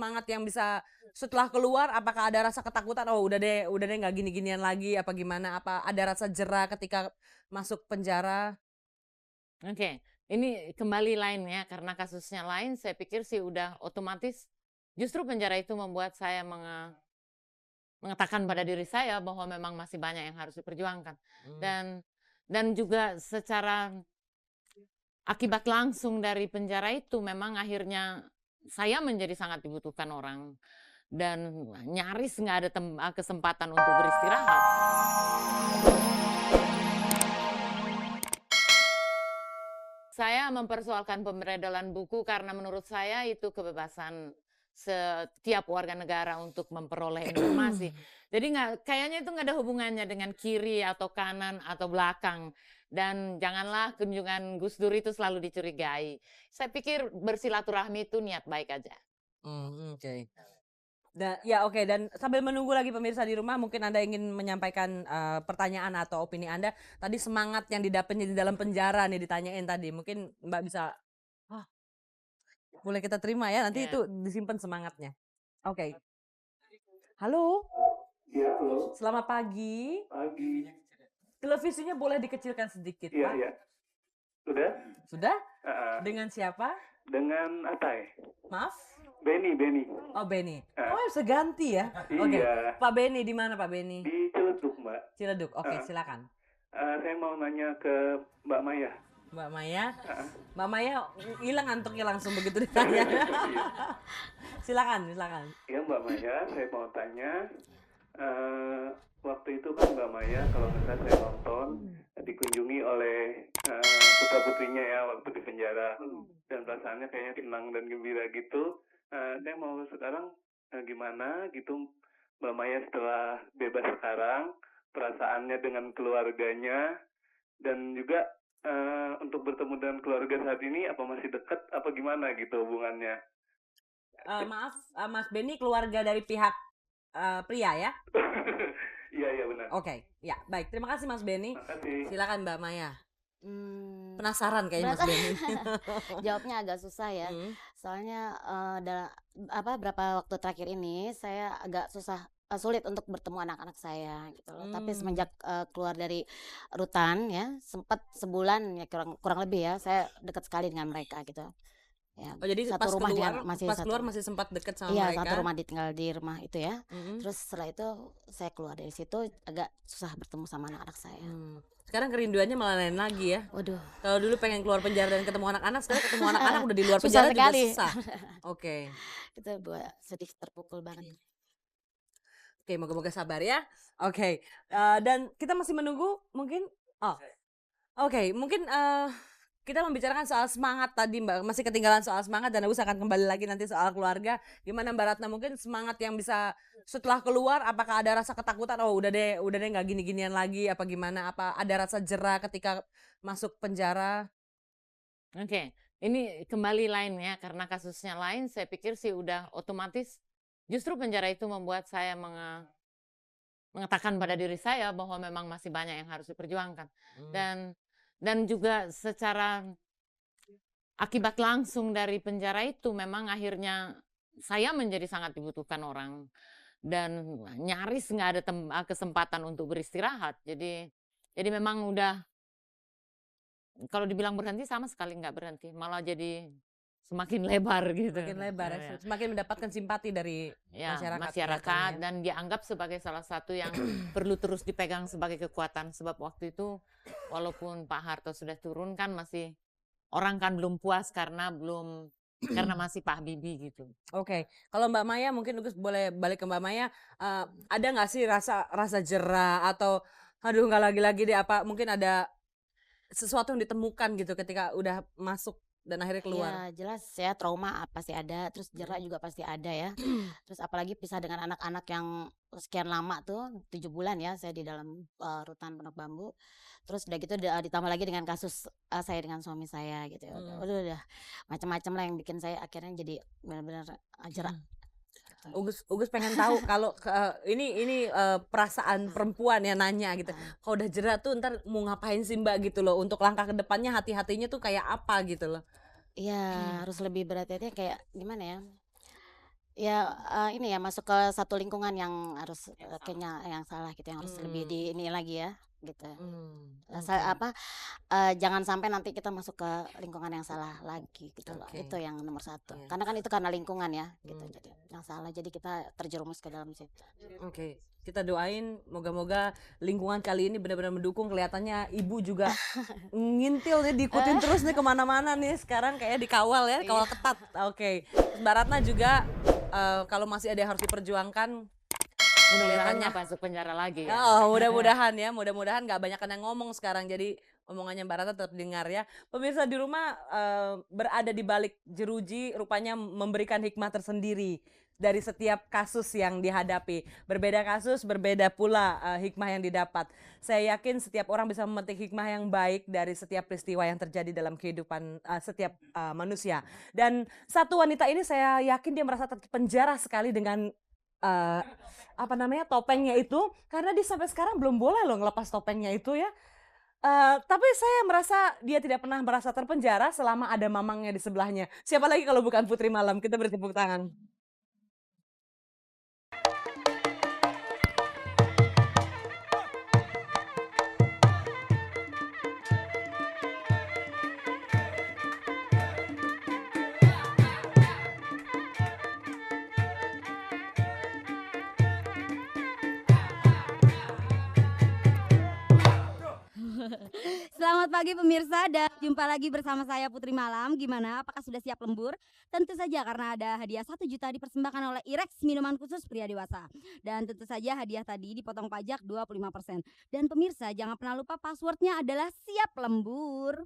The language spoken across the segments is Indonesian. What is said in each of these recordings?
semangat yang bisa setelah keluar apakah ada rasa ketakutan, "Oh udah deh nggak gini-ginian lagi," apa gimana? Apa ada rasa jera ketika masuk penjara? Oke, ini kembali lain ya, karena kasusnya lain, saya pikir sih udah otomatis justru penjara itu membuat saya mengatakan pada diri saya bahwa memang masih banyak yang harus diperjuangkan. Mmm, Dan juga secara akibat langsung dari penjara itu memang akhirnya saya menjadi sangat dibutuhkan orang dan nyaris nggak ada kesempatan untuk beristirahat. Saya mempersoalkan pemberedelan buku karena menurut saya itu kebebasan setiap warga negara untuk memperoleh informasi. Jadi kayaknya itu nggak ada hubungannya dengan kiri atau kanan atau belakang. Dan janganlah kunjungan Gus Dur itu selalu dicurigai. Saya pikir bersilaturahmi itu niat baik aja. oke. Ya oke, dan sambil menunggu lagi pemirsa di rumah mungkin Anda ingin menyampaikan, pertanyaan atau opini Anda, tadi semangat yang didapatnya di dalam penjara nih ditanyain tadi, mungkin Mbak bisa ah, boleh kita terima ya, nanti Ya. itu disimpan semangatnya. Oke. Halo, Iya, halo. selamat pagi. Pagi. Televisinya boleh dikecilkan sedikit, Iya, Pak? iya. Sudah? Sudah? Heeh. Dengan siapa? Dengan Atai. Maaf? Benny. Oh, Benny. Heeh. Oh, bisa ganti ya? Oke. Iya. Pak Benny, di mana Pak Benny? Di Ciledug, Mbak. Ciledug. Oke, Heeh. silakan. Saya mau nanya ke Mbak Maya. Mbak Maya. Heeh. Mbak Maya hilang ngantuknya langsung begitu ditanya. Iya. Silakan. Iya, Mbak Maya, saya mau tanya. Waktu itu kan Mbak Maya, kalau nggak salah saya nonton, dikunjungi oleh putra-putrinya ya waktu di penjara. Dan perasaannya kayaknya tenang dan gembira gitu. Saya mau sekarang gimana gitu Mbak Maya setelah bebas sekarang, perasaannya dengan keluarganya, dan juga untuk bertemu dengan keluarga saat ini apa masih dekat apa gimana gitu hubungannya. Maaf, Mas Benny keluarga dari pihak, pria ya? Iya benar. Oke, ya baik. Terima kasih Mas Benny. Makasih. Silakan Mbak Maya. Mmm, Penasaran kayaknya Mas berasa Benny. jawabnya agak susah ya. Mhm. Soalnya, berapa waktu terakhir ini saya agak sulit untuk bertemu anak-anak saya gitu loh. Tapi Mmm. semenjak, keluar dari rutan ya, sempat sebulan ya kurang kurang lebih ya, saya dekat sekali dengan mereka gitu. Ya, Oh jadi satu rumah dengan pas keluar masih sempat dekat sama iya, mereka? satu rumah tinggal di rumah itu ya. Mhm. Terus setelah itu saya keluar dari situ agak susah bertemu sama anak-anak saya. Sekarang kerinduannya malah lain lagi ya? Waduh, Kalau dulu pengen keluar penjara dan ketemu anak-anak, sekarang ketemu anak-anak udah di luar susah penjara juga sekali. susah. Oke. Itu sedih terpukul banget. Oke, moga-moga sabar ya. Oke, dan kita masih menunggu mungkin oh, oke, mungkin, kita membicarakan soal semangat tadi Mbak, masih ketinggalan soal semangat dan Agus akan kembali lagi nanti soal keluarga. Gimana Mbak Ratna, mungkin semangat yang bisa setelah keluar apakah ada rasa ketakutan, "Oh udah deh nggak gini-ginian lagi," apa gimana? Apa ada rasa jera ketika masuk penjara? Oke, ini kembali lain ya, karena kasusnya lain, saya pikir sih udah otomatis justru penjara itu membuat saya mengatakan pada diri saya bahwa memang masih banyak yang harus diperjuangkan. Mmm, Dan juga secara akibat langsung dari penjara itu memang akhirnya saya menjadi sangat dibutuhkan orang dan nyaris nggak ada kesempatan untuk beristirahat. Jadi memang udah kalau dibilang berhenti sama sekali nggak berhenti, malah jadi semakin lebar gitu. Semakin lebar ya, Ya. semakin mendapatkan simpati dari Ya, masyarakat masyarakat kelihatannya ya. dan dianggap sebagai salah satu yang perlu terus dipegang sebagai kekuatan. Sebab waktu itu walaupun Pak Harto sudah turun kan masih orang kan belum puas karena masih Pak Habibie gitu. Oke, kalau Mbak Maya mungkin Gus boleh balik ke Mbak Maya, ada nggak sih rasa rasa jera atau, aduh nggak lagi-lagi deh, apa mungkin ada sesuatu yang ditemukan gitu ketika udah masuk dan akhirnya keluar? Iya, jelas ya trauma pasti ada, terus jerak Mhm. juga pasti ada ya. Terus apalagi pisah dengan anak-anak yang sekian lama tuh, 7 bulan ya saya di dalam, rutan Pondok Bambu. Terus udah gitu ditambah lagi dengan kasus, saya dengan suami saya gitu ya. Mhm. Udah macam-macam lah yang bikin saya akhirnya jadi benar-benar, jerak gitu. Ugus pengen tahu kalau ini, perasaan perempuan ya nanya gitu, Heeh. kalau udah jera tuh entar mau ngapain sih Mbak gitu loh, untuk langkah ke depannya hati-hatinya tuh kayak apa gitu loh? Iya, harus lebih berhati-hati kayak gimana ya, Ya, ini ya masuk ke satu lingkungan yang harus, kayaknya yang salah gitu, yang harus lebih Hmm, di ini lagi ya, gitu. oke, Apa, jangan sampai nanti kita masuk ke lingkungan yang salah lagi gitu loh, oke, itu yang nomor satu. iya, Karena kan itu karena lingkungan ya, gitu, hmm, jadi yang salah, jadi kita terjerumus ke dalam situ. oke. Kita doain moga-moga lingkungan kali ini benar-benar mendukung. Kelihatannya ibu juga ngintil nih, diikutin terus nih kemana-mana nih. Sekarang kayaknya dikawal ya, Iya. kawal ketat. Oke. Terus Mbak Ratna juga kalau masih ada yang harus diperjuangkan, Mudah-mudahan kelihatannya nggak masuk penjara lagi ya. oh, mudah-mudahan ya, mudah-mudahan nggak banyak yang ngomong sekarang. Jadi omongannya Mbak Ratna tetap dengar ya. Pemirsa di rumah berada di balik jeruji, rupanya memberikan hikmah tersendiri dari setiap kasus yang dihadapi. Berbeda kasus, berbeda pula hikmah yang didapat. Saya yakin setiap orang bisa memetik hikmah yang baik dari setiap peristiwa yang terjadi dalam kehidupan setiap manusia. Dan satu wanita ini saya yakin dia merasa terpenjara sekali dengan eh, apa namanya topengnya itu, karena dia sampai sekarang belum boleh loh ngelepas topengnya itu ya. Tapi saya merasa dia tidak pernah merasa terpenjara selama ada mamangnya di sebelahnya. Siapa lagi kalau bukan Putri Malam? Kita beri tepuk tangan. Selamat pagi pemirsa dan jumpa lagi bersama saya Putri Malam. Gimana? Apakah sudah siap lembur? Tentu saja karena ada hadiah 1 juta dipersembahkan oleh Irex minuman khusus pria dewasa. Dan tentu saja hadiah tadi dipotong pajak 25%. Dan pemirsa jangan pernah lupa passwordnya adalah siap lembur.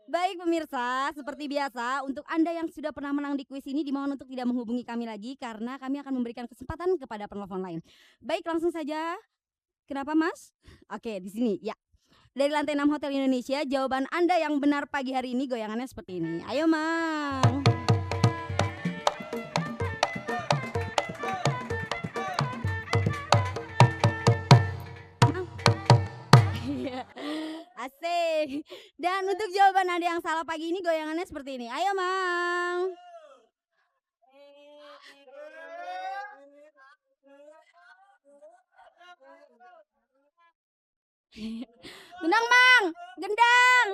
Baik pemirsa, seperti biasa untuk Anda yang sudah pernah menang di kuis ini dimohon untuk tidak menghubungi kami lagi karena kami akan memberikan kesempatan kepada penelpon lain. Baik, langsung saja. Kenapa Mas? Oke, di sini ya. Dari lantai 6 Hotel Indonesia, jawaban Anda yang benar pagi hari ini goyangannya seperti ini. Ayo, Mang. Mang. Iya. Asik. Dan untuk jawaban Anda yang salah pagi ini goyangannya seperti ini. Ayo, Mang. Gendang, Mang. Gendang.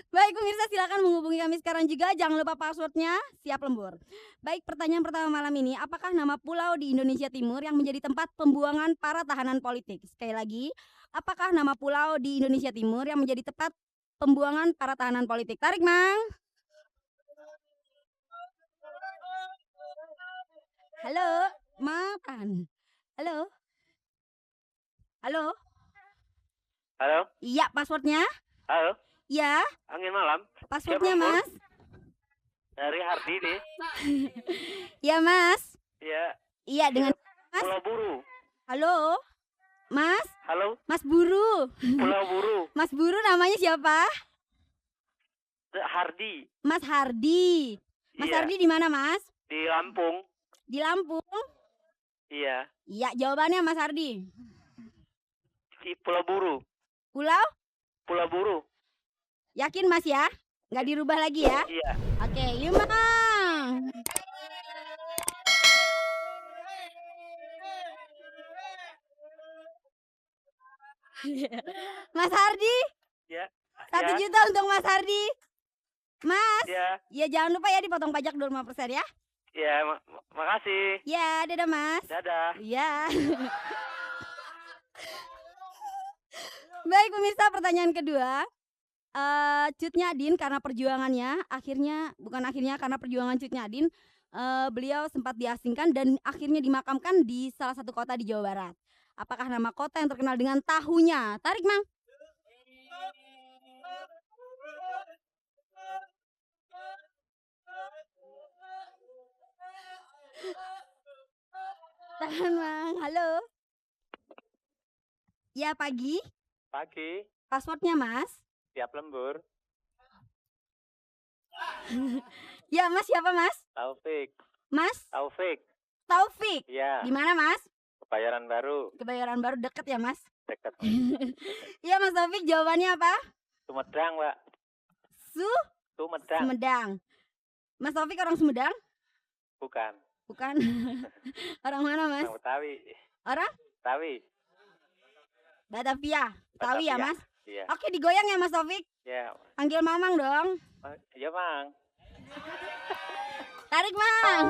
Baik pemirsa silakan menghubungi kami sekarang juga. Jangan lupa passwordnya siap lembur. Baik pertanyaan pertama malam ini. Apakah nama pulau di Indonesia Timur yang menjadi tempat pembuangan para tahanan politik? Sekali lagi. Apakah nama pulau di Indonesia Timur yang menjadi tempat pembuangan para tahanan politik? Tarik Mang. Halo. Makan. Halo. Halo. Halo, Iya passwordnya. halo, Iya angin malam. passwordnya lembur? Mas. Dari Hardi nih. Iya Mas. Ya, Iya dengan Mas. Pulau Buru. Halo. Mas. Halo, Mas Buru. Pulau Buru. Mas Buru namanya siapa? Hardi. Mas Hardi. Mas Iya, Hardi di mana Mas? di Lampung. Di Lampung. Iya, Iya jawabannya Mas Hardi. di Pulau Buru. Pulau? Pulau Buru. Yakin Mas ya? Nggak dirubah lagi ya? Iya. Oke, yuk Mang. Mas Hardi, Ya. 1 juta untuk Mas Hardi. Mas, Ya, ya jangan lupa ya dipotong pajak 25% ya. ya, makasih. Ya, dadah Mas. Dadah. Ya. Baik pemirsa, pertanyaan kedua. Cut Nyadin karena perjuangannya karena perjuangan Cut Nyadin, beliau sempat diasingkan dan akhirnya dimakamkan di salah satu kota di Jawa Barat. Apakah nama kota yang terkenal dengan tahunya? Tarik Mang. Tahan Mang. Halo. Ya pagi. Pagi, Passwordnya Mas. siap lembur. Ya Mas siapa Mas? Taufik. Mas Taufik. Taufik. Ya, Di mana Mas? Kebayoran Baru. Kebayoran Baru deket ya Mas? Dekat Iya Mas Taufik jawabannya apa? Sumedang, Pak. Su Sumedang. Sumedang. Mas Taufik orang Sumedang? Bukan. Bukan. Orang mana Mas? Orang Betawi. Orang? Betawi. Batavia. Betawi ya Batavia. Mas? Iya. Oke digoyang ya Mas Taufik. Ya. Panggil Mamang dong. Ya, Mang. Tarik Mang.